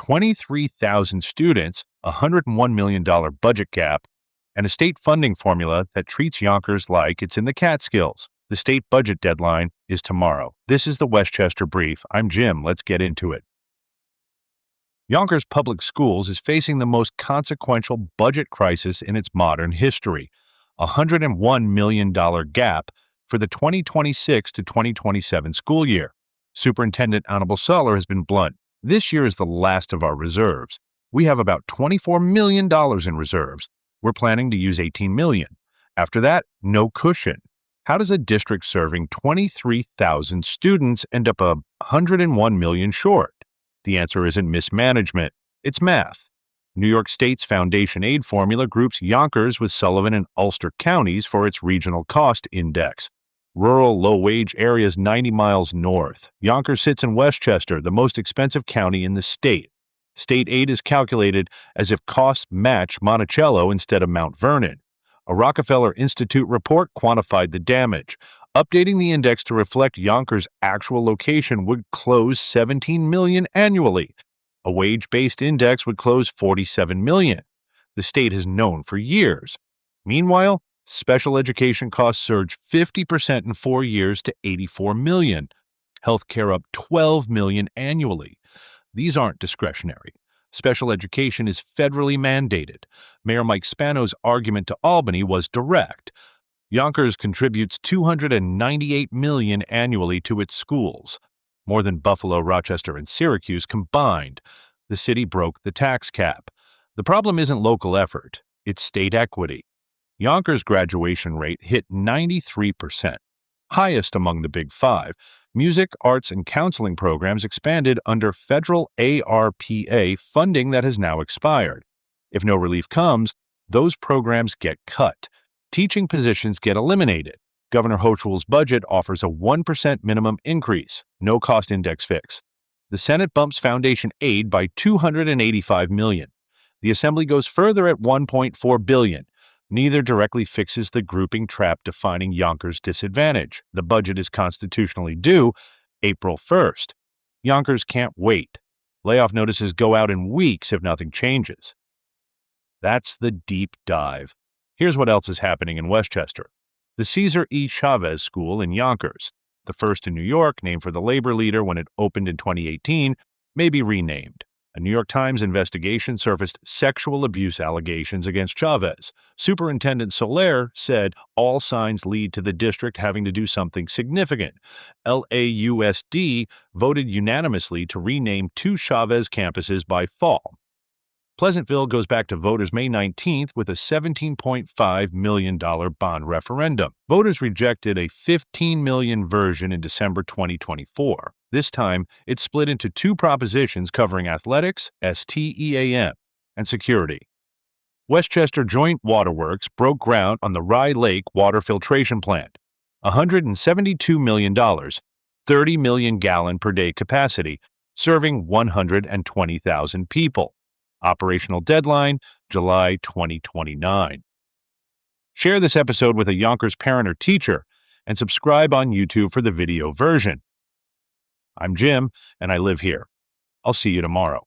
23,000 students, a $101 million budget gap, and a state funding formula that treats Yonkers like it's in the Catskills. The state budget deadline is tomorrow. This is the Westchester Brief. I'm Jim. Let's get into it. Yonkers Public Schools is facing the most consequential budget crisis in its modern history, a $101 million gap for the 2026 to 2027 school year. Superintendent Soler has been blunt. This year is the last of our reserves. We have about $24 million in reserves. We're planning to use $18 million. After that, no cushion. How does a district serving 23,000 students end up $101 million short? The answer isn't mismanagement, it's math. New York State's Foundation Aid formula groups Yonkers with Sullivan and Ulster counties for its regional cost index. Rural, low-wage areas 90 miles north. Yonkers sits in Westchester, the most expensive county in the state. State aid is calculated as if costs match Monticello instead of Mount Vernon. A Rockefeller Institute report quantified the damage. Updating the index to reflect Yonkers' actual location would close $17 million annually. A wage-based index would close $47 million. The state has known for years. Meanwhile, special education costs surged 50% in 4 years to $84 million. Healthcare up $12 million annually. These aren't discretionary. Special education is federally mandated. Mayor Mike Spano's argument to Albany was direct. Yonkers contributes $298 million annually to its schools, more than Buffalo, Rochester, and Syracuse combined. The city broke the tax cap. The problem isn't local effort, it's state equity. Yonkers' graduation rate hit 93%, highest among the Big Five. Music, arts, and counseling programs expanded under federal ARPA funding that has now expired. If no relief comes, those programs get cut. Teaching positions get eliminated. Governor Hochul's budget offers a 1% minimum increase, no cost index fix. The Senate bumps foundation aid by $285 million. The Assembly goes further at $1.4 billion. Neither directly fixes the grouping trap defining Yonkers' disadvantage. The budget is constitutionally due April 1st. Yonkers can't wait. Layoff notices go out in weeks if nothing changes. That's the deep dive. Here's what else is happening in Westchester. The Cesar Chavez School in Yonkers, the first in New York, named for the labor leader when it opened in 2018, may be renamed. A New York Times investigation surfaced sexual abuse allegations against Chavez. Superintendent Soler said all signs lead to the district having to do something significant. LAUSD voted unanimously to rename 2 Chavez campuses by fall. Pleasantville goes back to voters May 19th with a $17.5 million bond referendum. Voters rejected a $15 million version in December 2024. This time, it's split into 2 propositions covering athletics, STEAM, and security. Westchester Joint Waterworks broke ground on the Rye Lake water filtration plant. $172 million, 30 million gallon per day capacity, serving 120,000 people. Operational deadline, July 2029. Share this episode with a Yonkers parent or teacher, and subscribe on YouTube for the video version. I'm Jim, and I live here. I'll see you tomorrow.